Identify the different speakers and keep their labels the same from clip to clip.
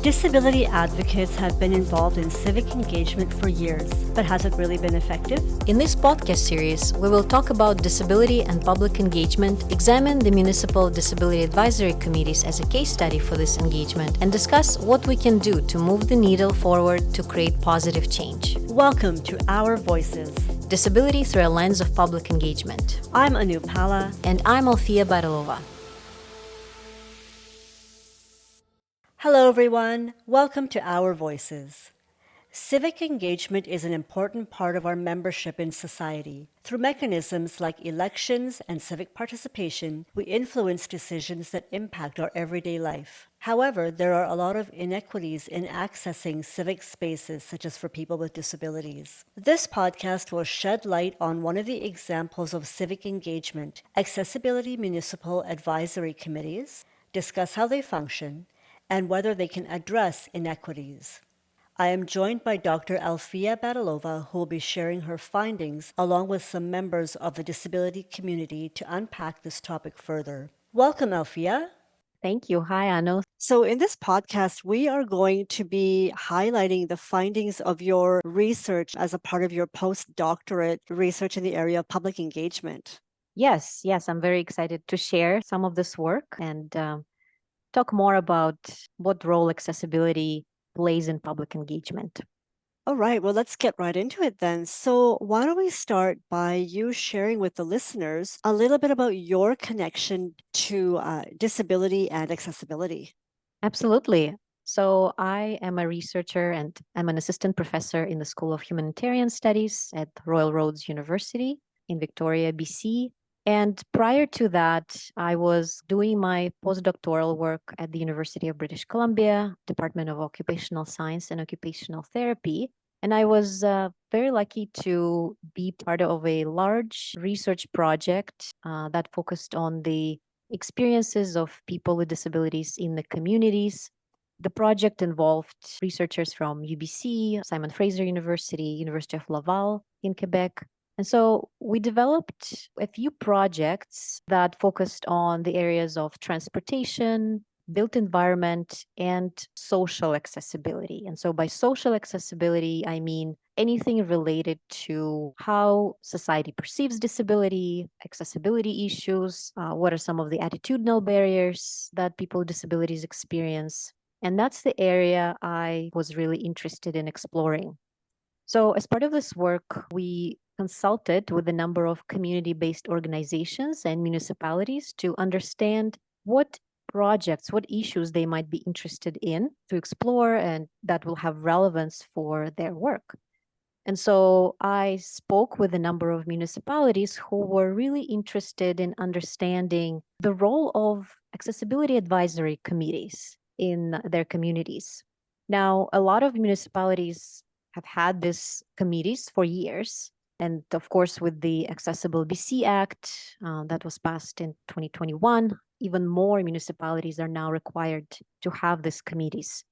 Speaker 1: Disability advocates have been involved in civic engagement for years, but has it really been effective?
Speaker 2: In this podcast series, we will talk about disability and public engagement, examine the municipal disability advisory committees as a case study for this engagement, and discuss what we can do to move the needle forward to create positive change.
Speaker 1: Welcome to Our Voices.
Speaker 2: Disability through a lens of public engagement.
Speaker 1: I'm Anu Pala.
Speaker 2: And I'm Alfiya Barilova.
Speaker 1: Hello, everyone. Welcome to Our Voices. Civic engagement is an important part of our membership in society. Through mechanisms like elections and civic participation, we influence decisions that impact our everyday life. However, there are a lot of inequities in accessing civic spaces, such as for people with disabilities. This podcast will shed light on one of the examples of civic engagement, accessibility municipal advisory committees, discuss how they function, and whether they can address inequities. I am joined by Dr. Alfiya Barilova, who will be sharing her findings along with some members of the disability community to unpack this topic further. Welcome, Alfiya.
Speaker 2: Thank you. Hi, Anu.
Speaker 1: So in this podcast, we are going to be highlighting the findings of your research as a part of your postdoctorate research in the area of public engagement.
Speaker 2: Yes, I'm very excited to share some of this work and talk more about what role accessibility plays in public engagement.
Speaker 1: All right, well, let's get right into it then. So why don't we start by you sharing with the listeners a little bit about your connection to disability and accessibility?
Speaker 2: Absolutely. So I am a researcher and I'm an assistant professor in the School of Humanitarian Studies at Royal Roads University in Victoria, BC. And prior to that, I was doing my postdoctoral work at the University of British Columbia, Department of Occupational Science and Occupational Therapy. And I was very lucky to be part of a large research project that focused on the experiences of people with disabilities in the communities. The project involved researchers from UBC, Simon Fraser University, University of Laval in Quebec. And so we developed a few projects that focused on the areas of transportation, built environment, and social accessibility. And so by social accessibility, I mean anything related to how society perceives disability, accessibility issues, what are some of the attitudinal barriers that people with disabilities experience. And that's the area I was really interested in exploring. So as part of this work, we consulted with a number of community-based organizations and municipalities to understand what projects, what issues they might be interested in to explore and that will have relevance for their work. And so I spoke with a number of municipalities who were really interested in understanding the role of accessibility advisory committees in their communities. Now, a lot of municipalities have had these committees for years. And of course, with the Accessible BC Act that was passed in 2021, even more municipalities are now required to have these committees.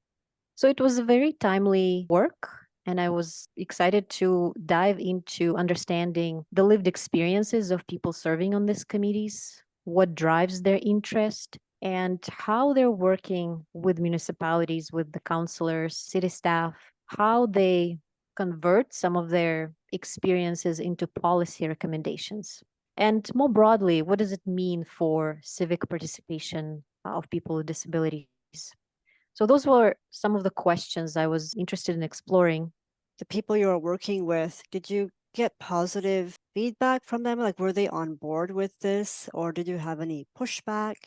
Speaker 2: So it was a very timely work. And I was excited to dive into understanding the lived experiences of people serving on these committees, what drives their interest, and how they're working with municipalities, with the councillors, city staff, how they convert some of their experiences into policy recommendations. And more broadly, what does it mean for civic participation of people with disabilities? So those were some of the questions I was interested in exploring.
Speaker 1: The people you are working with, did you get positive feedback from them? Like, were they on board with this, or did you have any pushback?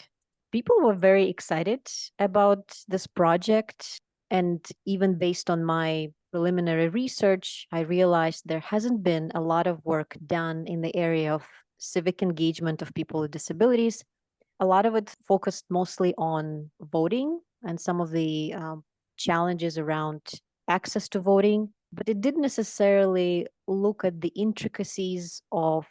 Speaker 2: People were very excited about this project. And even based on my preliminary research, I realized there hasn't been a lot of work done in the area of civic engagement of people with disabilities. A lot of it focused mostly on voting and some of the challenges around access to voting, but it didn't necessarily look at the intricacies of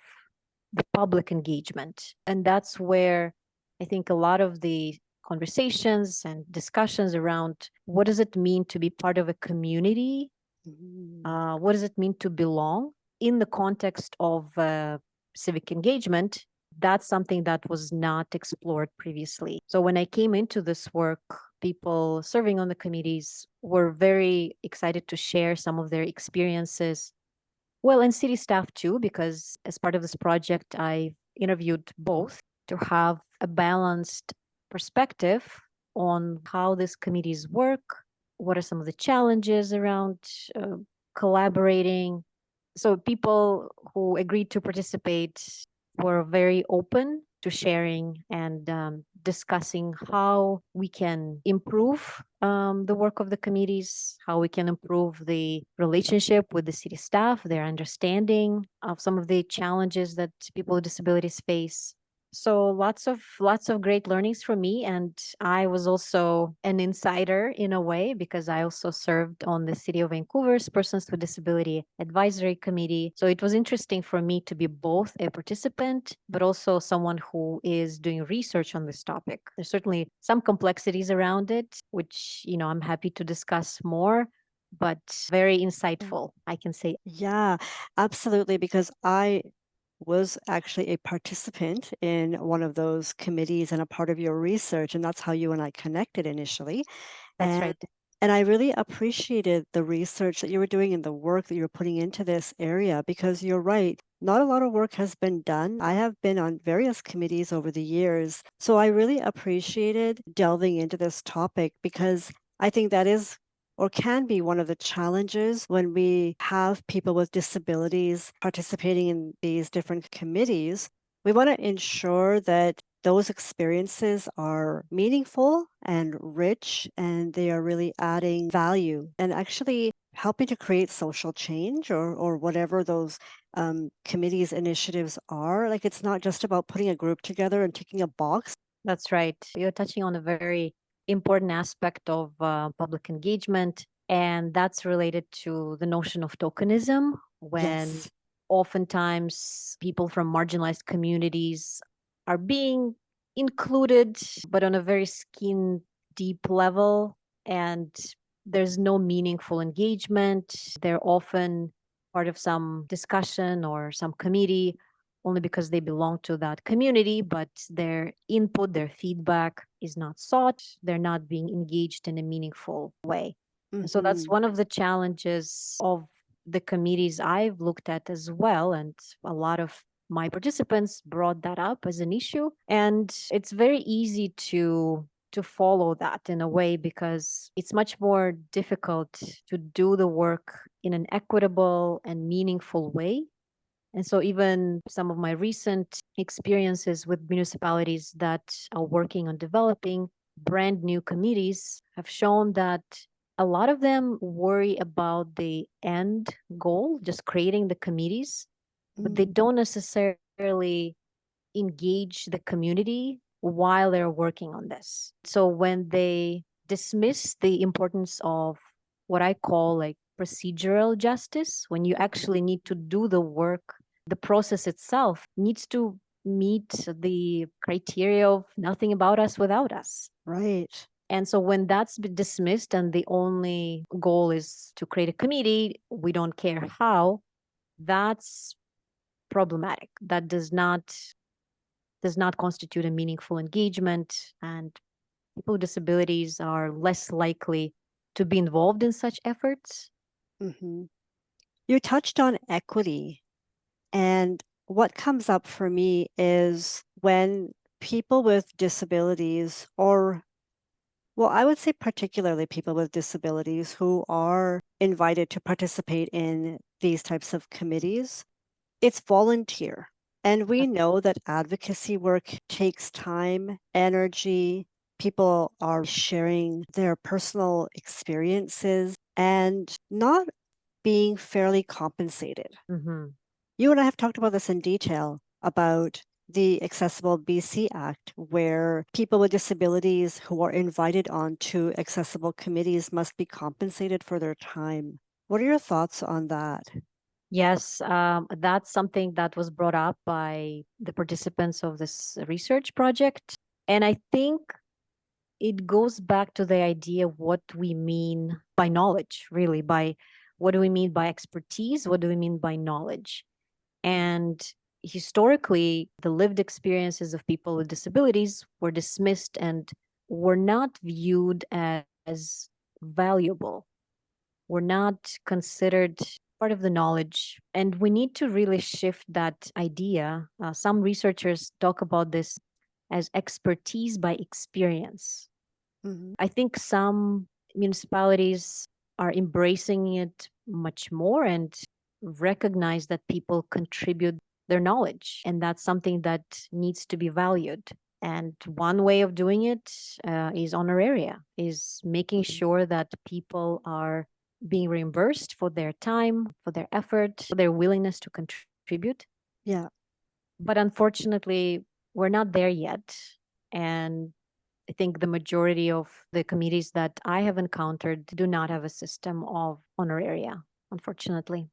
Speaker 2: the public engagement. And that's where I think a lot of the conversations and discussions around what does it mean to be part of a community? What does it mean to belong in the context of civic engagement? That's something that was not explored previously. So when I came into this work, people serving on the committees were very excited to share some of their experiences. Well, and city staff too, because as part of this project, I interviewed both to have a balanced perspective on how these committees work, what are some of the challenges around uh, collaborating. So people who agreed to participate were very open to sharing and discussing how we can improve the work of the committees, how we can improve the relationship with the city staff, their understanding of some of the challenges that people with disabilities face. So lots of great learnings for me, and I was also an insider in a way because I also served on the City of Vancouver's Persons with Disability Advisory Committee. So it was interesting for me to be both a participant but also someone who is doing research on this topic. There's certainly some complexities around it, which I'm happy to discuss more, but very insightful, I can say.
Speaker 1: Yeah, absolutely. Because I was actually a participant in one of those committees and a part of your research, and that's how you and I connected initially.
Speaker 2: That's
Speaker 1: And
Speaker 2: right.
Speaker 1: and I really appreciated the research that you were doing and the work that you were putting into this area because you're right. Not a lot of work has been done. I have been on various committees over the years. So I really appreciated delving into this topic because I think that is or can be one of the challenges when we have people with disabilities participating in these different committees. We want to ensure that those experiences are meaningful and rich, and they are really adding value and actually helping to create social change or whatever those committees initiatives are. Like it's not just about putting a group together and ticking a box.
Speaker 2: That's right. You're touching on a very important aspect of public engagement, and that's related to the notion of tokenism, when
Speaker 1: Yes.
Speaker 2: oftentimes people from marginalized communities are being included, but on a very skin deep level, and there's no meaningful engagement. They're often part of some discussion or some committee only because they belong to that community, but their input, their feedback is not sought. They're not being engaged in a meaningful way. And so that's
Speaker 1: Hmm.
Speaker 2: one of the challenges of the committees I've looked at as well. And a lot of my participants brought that up as an issue. And it's very easy to follow that in a way because it's much more difficult to do the work in an equitable and meaningful way. And so, even some of my recent experiences with municipalities that are working on developing brand new committees have shown that a lot of them worry about the end goal, just creating the committees, but they don't necessarily engage the community while they're working on this. So, when they dismiss the importance of what I call like procedural justice, when you actually need to do the work, the process itself needs to meet the criteria of nothing about us without us.
Speaker 1: Right.
Speaker 2: And so when that's been dismissed and the only goal is to create a committee, we don't care how, that's problematic. That does not constitute a meaningful engagement, and people with disabilities are less likely to be involved in such efforts.
Speaker 1: Hmm. You touched on equity. And what comes up for me is when people with disabilities, or, well, I would say particularly people with disabilities who are invited to participate in these types of committees, it's volunteer. And we know that advocacy work takes time, energy. People are sharing their personal experiences and not being fairly compensated.
Speaker 2: Mhm.
Speaker 1: You and I have talked about this in detail about the Accessible BC Act, where people with disabilities who are invited onto accessible committees must be compensated for their time. What are your thoughts on that?
Speaker 2: Yes, that's something that was brought up by the participants of this research project. And I think it goes back to the idea of what we mean by knowledge, really, by what do we mean by expertise? What do we mean by knowledge? And historically, the lived experiences of people with disabilities were dismissed and were not viewed as valuable, were not considered part of the knowledge. And we need to really shift that idea. Some researchers talk about this as expertise by experience.
Speaker 1: Mhm.
Speaker 2: I think some municipalities are embracing it much more and recognize that people contribute their knowledge. And that's something that needs to be valued. And one way of doing it is honoraria, is making
Speaker 1: Mhm.
Speaker 2: sure that people are being reimbursed for their time, for their effort, for their willingness to contribute.
Speaker 1: Yeah.
Speaker 2: But unfortunately, we're not there yet. And I think the majority of the committees that I have encountered do not have a system of honoraria, unfortunately.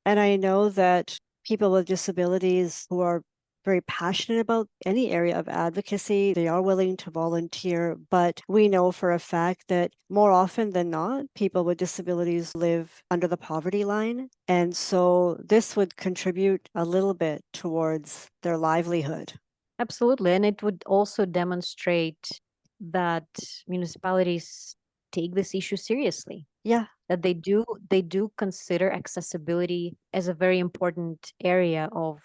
Speaker 1: And I know that people with disabilities who are very passionate about any area of advocacy, they are willing to volunteer. But we know for a fact that more often than not, people with disabilities live under the poverty line. And so this would contribute a little bit towards their livelihood.
Speaker 2: Absolutely. And it would also demonstrate that municipalities take this issue seriously,
Speaker 1: Yeah.
Speaker 2: that they do consider accessibility as a very important area of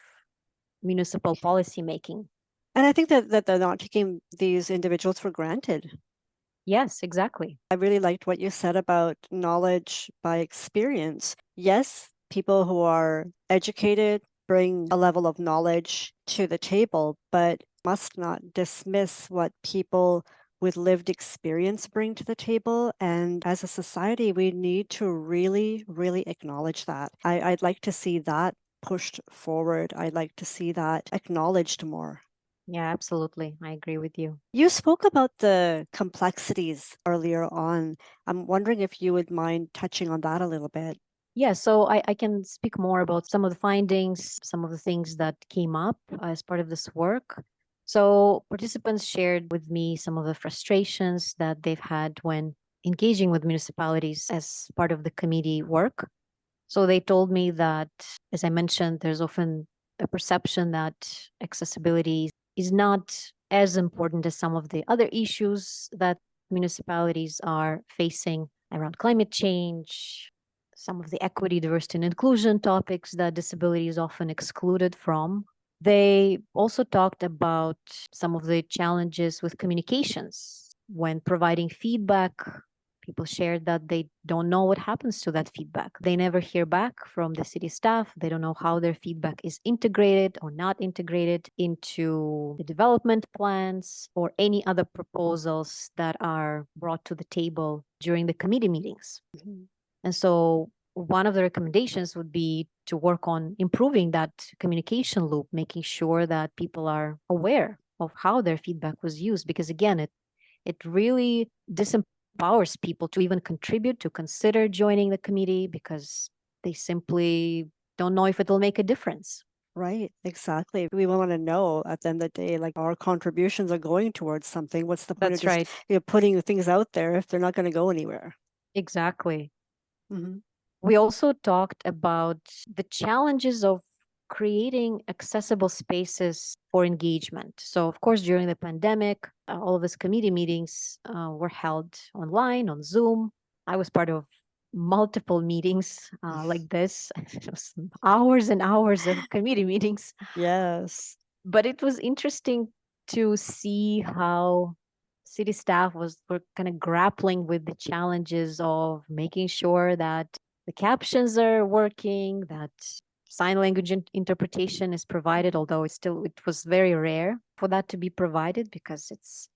Speaker 2: municipal policy making.
Speaker 1: And I think that they're not taking these individuals for granted.
Speaker 2: Yes, exactly.
Speaker 1: I really liked what you said about knowledge by experience. Yes, people who are educated bring a level of knowledge to the table, but must not dismiss what people with lived experience bring to the table. And as a society, we need to really, really acknowledge that. I'd like to see that pushed forward. I'd like to see that acknowledged more.
Speaker 2: Yeah, absolutely. I agree with you.
Speaker 1: You spoke about the complexities earlier on. I'm wondering if you would mind touching on that a little bit.
Speaker 2: Yeah, so I can speak more about some of the findings, some of the things that came up as part of this work. So, participants shared with me some of the frustrations that they've had when engaging with municipalities as part of the committee work. So, they told me that, as I mentioned, there's often a perception that accessibility is not as important as some of the other issues that municipalities are facing around climate change, some of the equity, diversity, and inclusion topics that disability is often excluded from. They also talked about some of the challenges with communications when providing feedback. People shared that they don't know what happens to that feedback. They never hear back from the city staff. They don't know how their feedback is integrated or not integrated into the development plans or any other proposals that are brought to the table during the committee meetings.
Speaker 1: Mhm.
Speaker 2: And so one of the recommendations would be to work on improving that communication loop, making sure that people are aware of how their feedback was used. Because again, it really disempowers people to even contribute, to consider joining the committee because they simply don't know if it'll make a difference.
Speaker 1: Right, exactly. We want to know at the end of the day, like our contributions are going towards something. What's the point of
Speaker 2: That's
Speaker 1: just
Speaker 2: right.
Speaker 1: putting things out there if they're not going to go anywhere?
Speaker 2: Exactly.
Speaker 1: Hmm.
Speaker 2: We also talked about the challenges of creating accessible spaces for engagement. So, of course, during the pandemic, all of these committee meetings were held online on Zoom. I was part of multiple meetings like this. It was hours and hours of committee meetings.
Speaker 1: Yes.
Speaker 2: But it was interesting to see how city staff were kind of grappling with the challenges of making sure that the captions are working, that sign language interpretation is provided, although it was very rare for that to be provided because it's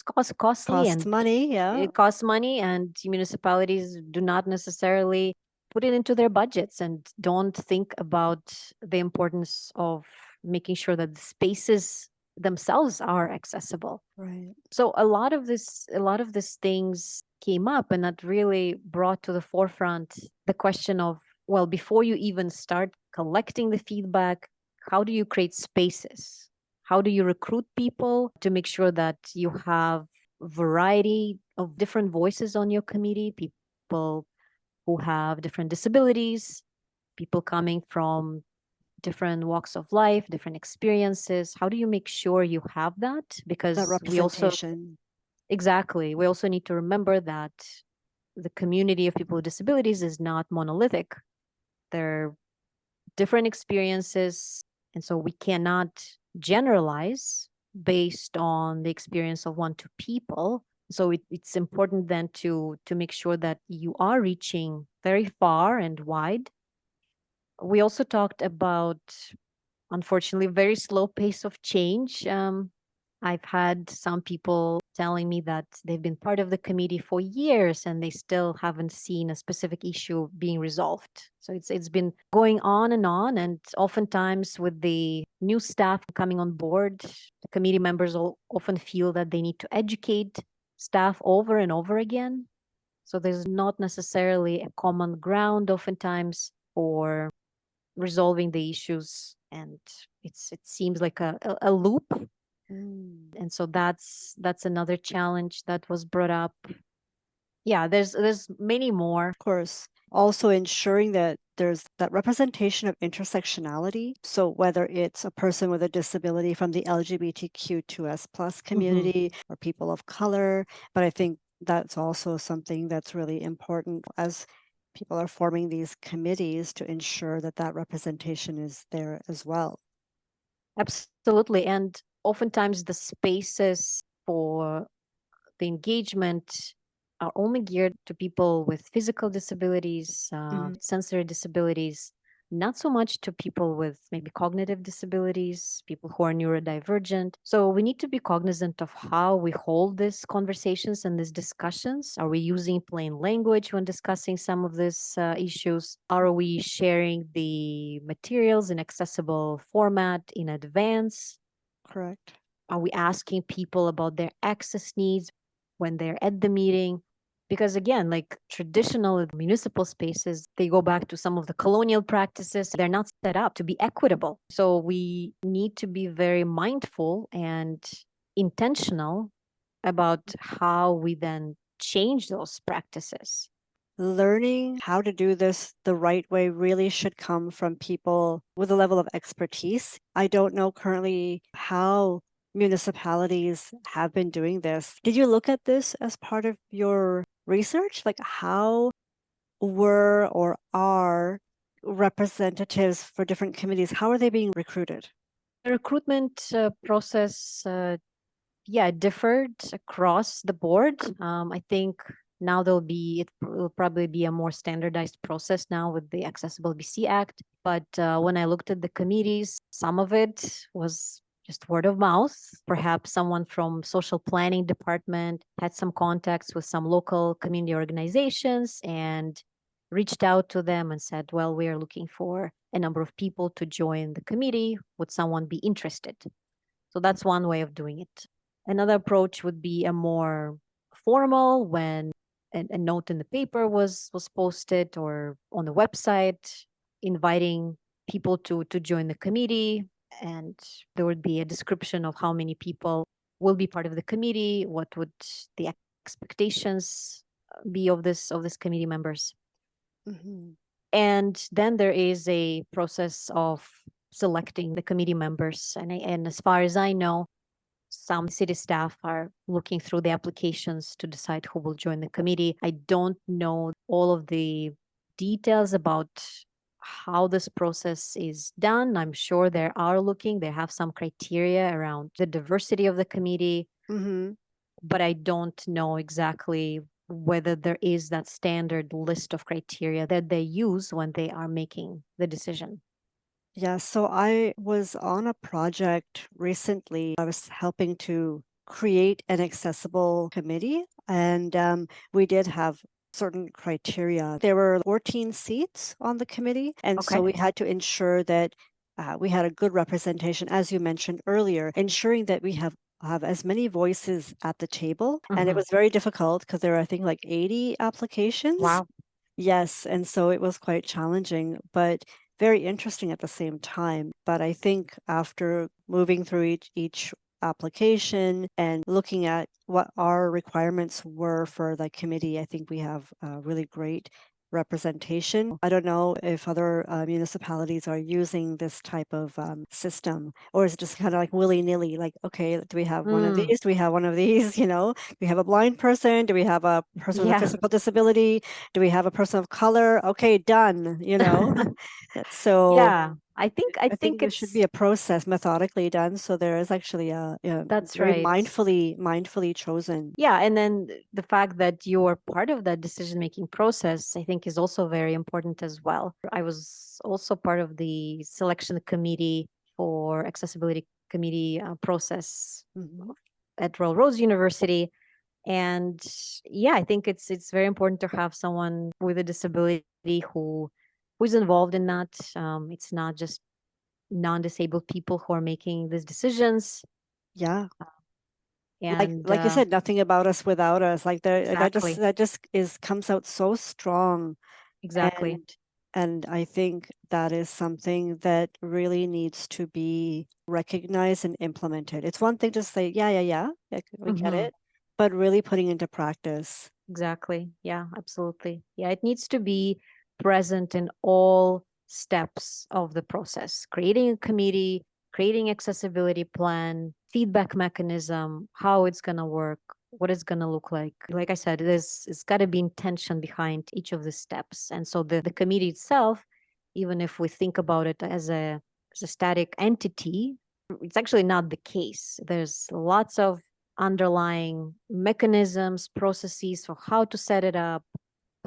Speaker 2: costly
Speaker 1: Costs
Speaker 2: and
Speaker 1: money. Yeah.
Speaker 2: it costs money, and municipalities do not necessarily put it into their budgets and don't think about the importance of making sure that the spaces themselves are accessible.
Speaker 1: Right.
Speaker 2: So a lot of these things came up, and that really brought to the forefront the question of, well, before you even start collecting the feedback, how do you create spaces? How do you recruit people to make sure that you have variety of different voices on your committee, people who have different disabilities, people coming from different walks of life, different experiences? How do you make sure you have that?
Speaker 1: That
Speaker 2: Because we also
Speaker 1: representation.
Speaker 2: Exactly. We also need to remember that the community of people with disabilities is not monolithic. There are different experiences, and so we cannot generalize based on the experience of one two people. So it's important then to make sure that you are reaching very far and wide. We also talked about, unfortunately, very slow pace of change. I've had some people telling me that they've been part of the committee for years and they still haven't seen a specific issue being resolved. So it's been going on, and oftentimes with the new staff coming on board, the committee members often feel that they need to educate staff over and over again. So there's not necessarily a common ground oftentimes for resolving the issues, and it seems like a loop. And so that's another challenge that was brought up. Yeah, there's many more.
Speaker 1: Of course. Also ensuring that there's that representation of intersectionality. So whether it's a person with a disability from the LGBTQ2S plus community or people of color, but I think that's also something that's really important as people are forming these committees to ensure that that representation is there as well.
Speaker 2: Absolutely. And oftentimes the spaces for the engagement are only geared to people with physical disabilities, sensory disabilities, not so much to people with maybe cognitive disabilities, people who are neurodivergent. So we need to be cognizant of how we hold these conversations and these discussions. Are we using plain language when discussing some of these issues? Are we sharing the materials in accessible format in advance?
Speaker 1: Correct.
Speaker 2: Are we asking people about their access needs when they're at the meeting? Because again, like traditional municipal spaces, they go back to some of the colonial practices. They're not set up to be equitable. So we need to be very mindful and intentional about how we then change those practices.
Speaker 1: Learning how to do this the right way really should come from people with a level of expertise. I don't know currently how municipalities have been doing this. Did you look at this as part of your research? Like, how were or are representatives for different committees, how are they being recruited?
Speaker 2: The recruitment process, yeah, it differed across the board. I think now it will probably be a more standardized process now with the Accessible BC Act. But when I looked at the committees, some of it was just word of mouth. Perhaps someone from social planning department had some contacts with some local community organizations and reached out to them and said, well, we are looking for a number of people to join the committee. Would someone be interested? So that's one way of doing it. Another approach would be a more formal, when a note in the paper was posted or on the website inviting people to join the committee, and there would be a description of how many people will be part of the committee, what would the expectations be of this committee members.
Speaker 1: Mm-hmm.
Speaker 2: And then there is a process of selecting the committee members. And as far as I know, some city staff are looking through the applications to decide who will join the committee. I don't know all of the details about how this process is done. I'm sure they have some criteria around the diversity of the committee,
Speaker 1: Mm-hmm.
Speaker 2: but I don't know exactly whether there is that standard list of criteria that they use when they are making the decision.
Speaker 1: Yeah, so I was on a project recently. I was helping to create an accessible committee, and we did have certain criteria. There were 14 seats on the committee, and so
Speaker 2: Okay.
Speaker 1: we had to ensure that we had a good representation, as you mentioned earlier, ensuring that we have as many voices at the table. And it
Speaker 2: Mhm.
Speaker 1: was very difficult because there were, I think, like 80 applications.
Speaker 2: Wow.
Speaker 1: Yes, and so it was quite challenging, but very interesting at the same time. But I think after moving through each application and looking at what our requirements were for the committee, I think we have really great representation. I don't know if other municipalities are using this type of system, or is it just kind of like willy-nilly, like, okay, do we have one of
Speaker 2: Mm,
Speaker 1: these? Do we have one of these? Do we have a blind person? Do we have a person with a
Speaker 2: yeah.
Speaker 1: physical disability? Do we have a person of color? Okay, done. So
Speaker 2: Yeah. I
Speaker 1: I think
Speaker 2: think
Speaker 1: there should
Speaker 2: it's
Speaker 1: be a process methodically done, so there is actually a
Speaker 2: that's
Speaker 1: very
Speaker 2: right.
Speaker 1: mindfully chosen.
Speaker 2: Yeah, and then the fact that you're part of that decision making process, I think, is also very important as well. I was also part of the selection committee for accessibility committee process
Speaker 1: Mhm.
Speaker 2: at Royal Roads University, and yeah, I think it's very important to have someone with a disability who's involved in that. It's not just non-disabled people who are making these decisions,
Speaker 1: Yeah.
Speaker 2: and
Speaker 1: Like you said, nothing about us without us. Like there
Speaker 2: exactly,
Speaker 1: that just is comes out so strong.
Speaker 2: exactly.
Speaker 1: And and I think that is something that really needs to be recognized and implemented. It's one thing to say, yeah, yeah, yeah, we get
Speaker 2: Hmm.
Speaker 1: it, but really putting into practice.
Speaker 2: Exactly. Yeah, absolutely. Yeah, it needs to be present in all steps of the process. Creating a committee, creating accessibility plan, feedback mechanism, how it's going to work, what it's going to look like. Like I said, it's got to be intention behind each of the steps. And so the committee itself, even if we think about it as a static entity, it's actually not the case. There's lots of underlying mechanisms, processes for how to set it up,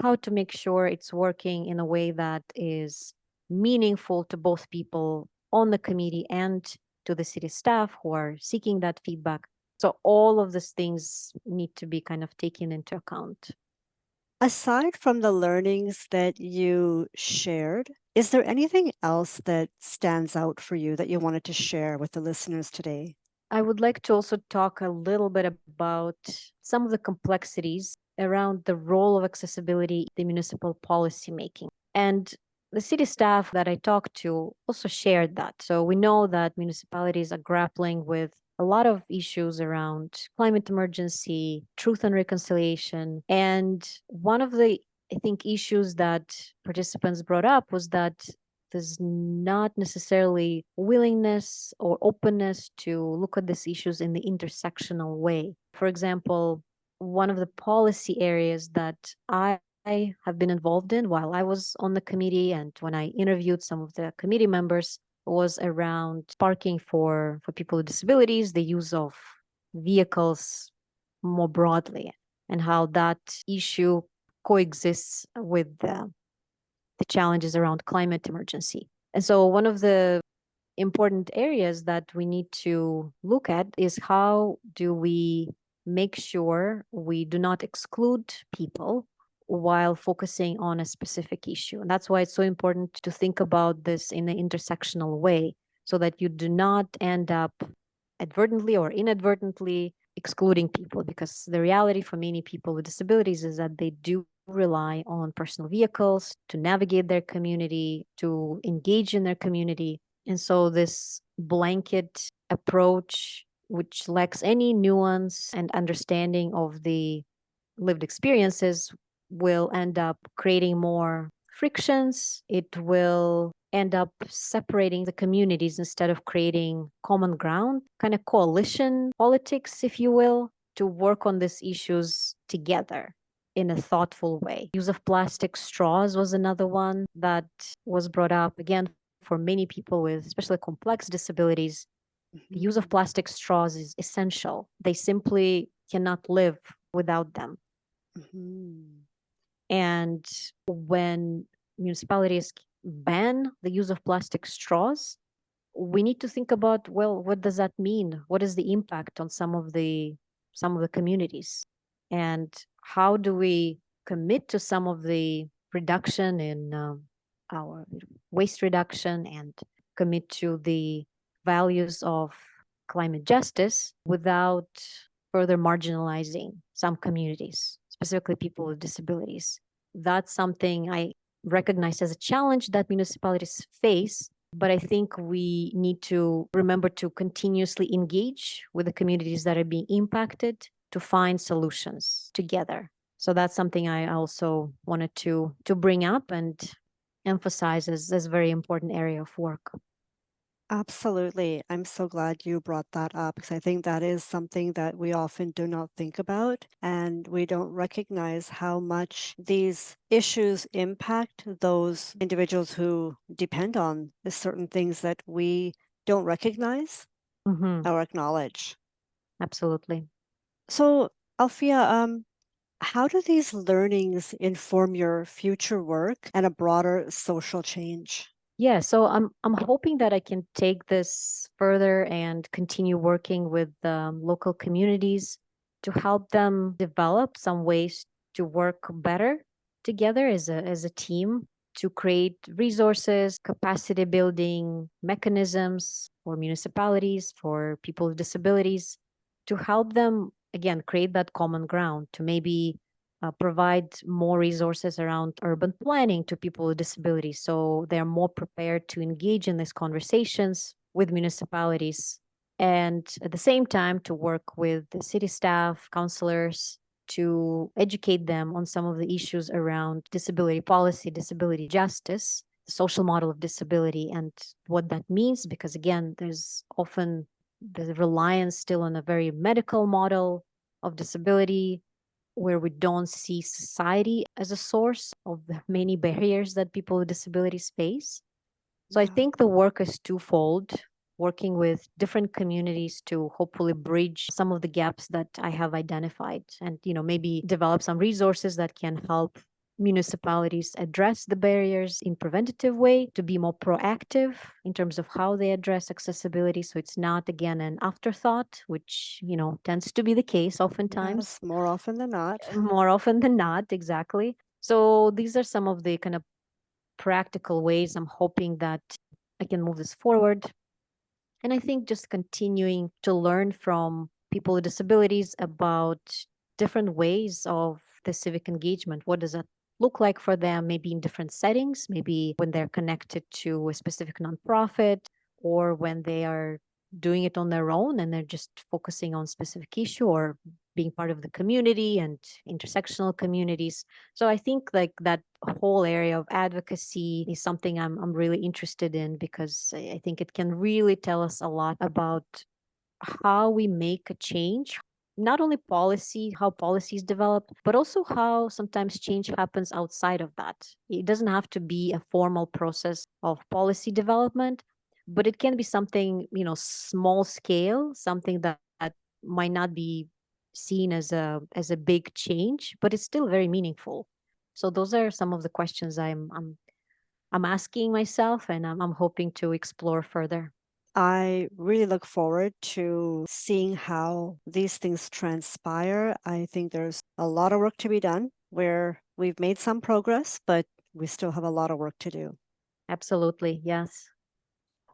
Speaker 2: how to make sure it's working in a way that is meaningful to both people on the committee and to the city staff who are seeking that feedback. So all of these things need to be kind of taken into account.
Speaker 1: Aside from the learnings that you shared, is there anything else that stands out for you that you wanted to share with the listeners today?
Speaker 2: I would like to also talk a little bit about some of the complexities around the role of accessibility in the municipal policy making. And the city staff that I talked to also shared that. So we know that municipalities are grappling with a lot of issues around climate emergency, truth and reconciliation. And one of the, I think, issues that participants brought up was that there's not necessarily willingness or openness to look at these issues in the intersectional way. For example, one of the policy areas that I have been involved in while I was on the committee and when I interviewed some of the committee members was around parking for people with disabilities, the use of vehicles more broadly, and how that issue coexists with the challenges around climate emergency. And so one of the important areas that we need to look at is how do we make sure we do not exclude people while focusing on a specific issue. And that's why it's so important to think about this in an intersectional way so that you do not end up advertently or inadvertently excluding people, because the reality for many people with disabilities is that they do rely on personal vehicles to navigate their community, to engage in their community. And so this blanket approach, which lacks any nuance and understanding of the lived experiences, will end up creating more frictions. It will end up separating the communities instead of creating common ground, kind of coalition politics, if you will, to work on these issues together in a thoughtful way. Use of plastic straws was another one that was brought up again for many people with especially complex disabilities. The use of
Speaker 1: Mhm.
Speaker 2: plastic straws is essential. They simply cannot live without them.
Speaker 1: Mhm.
Speaker 2: And when municipalities ban the use of plastic straws, we need to think about, well, what does that mean? What is the impact on some of the communities? And how do we commit to some of the reduction in our waste reduction and commit to the values of climate justice without further marginalizing some communities, specifically people with disabilities? That's something I recognize as a challenge that municipalities face, but I think we need to remember to continuously engage with the communities that are being impacted to find solutions together. So that's something I also wanted to bring up and emphasize as a very important area of work.
Speaker 1: Absolutely. I'm so glad you brought that up because I think that is something that we often do not think about, and we don't recognize how much these issues impact those individuals who depend on the certain things that we don't recognize
Speaker 2: Hmm.
Speaker 1: or acknowledge.
Speaker 2: Absolutely.
Speaker 1: So, Alfia, how do these learnings inform your future work and a broader social change?
Speaker 2: Yeah, so I'm hoping that I can take this further and continue working with local communities to help them develop some ways to work better together as a team, to create resources, capacity building mechanisms for municipalities, for people with disabilities, to help them again create that common ground, to maybe provide more resources around urban planning to people with disabilities so they're more prepared to engage in these conversations with municipalities, and at the same time to work with the city staff, councillors, to educate them on some of the issues around disability policy, disability justice, the social model of disability, and what that means. Because again, there's often the reliance still on a very medical model of disability, where we don't see society as a source of the many barriers that people with disabilities face. So I
Speaker 1: Yeah.
Speaker 2: think the work is twofold, working with different communities to hopefully bridge some of the gaps that I have identified, and maybe develop some resources that can help municipalities address the barriers in preventative way, to be more proactive in terms of how they address accessibility, so it's not again an afterthought, which tends to be the case oftentimes.
Speaker 1: Yes, more often than not.
Speaker 2: More often than not, exactly. So these are some of the kind of practical ways I'm hoping that I can move this forward. And I think just continuing to learn from people with disabilities about different ways of the civic engagement. What does that look like for them, maybe in different settings, maybe when they're connected to a specific nonprofit, or when they are doing it on their own and they're just focusing on specific issue, or being part of the community and intersectional communities. So I think like that whole area of advocacy is something I'm really interested in, because I think it can really tell us a lot about how we make a change, not only policy, how policies develop, but also how sometimes change happens outside of that. It doesn't have to be a formal process of policy development, but it can be something, small scale, something that might not be seen as a big change, but it's still very meaningful. So those are some of the questions I'm asking myself, and I'm hoping to explore further.
Speaker 1: I really look forward to seeing how these things transpire. I think there's a lot of work to be done where we've made some progress, but we still have a lot of work to do.
Speaker 2: Absolutely, yes.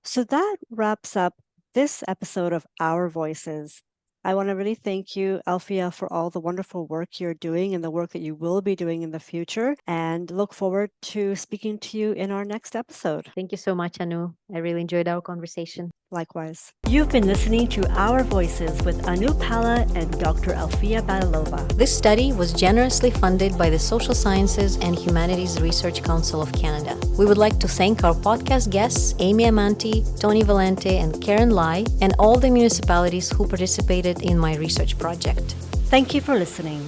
Speaker 1: So that wraps up this episode of Our Voices. I want to really thank you, Alfia, for all the wonderful work you're doing and the work that you will be doing in the future, and look forward to speaking to you in our next episode.
Speaker 2: Thank you so much, Anu. I really enjoyed our conversation.
Speaker 1: Likewise. You've been listening to Our Voices with Anu Pala and Dr. Alfiya Badalova.
Speaker 2: This study was generously funded by the Social Sciences and Humanities Research Council of Canada. We would like to thank our podcast guests, Amy Amanti, Tony Valente, and Karen Lai, and all the municipalities who participated in my research project.
Speaker 1: Thank you for listening.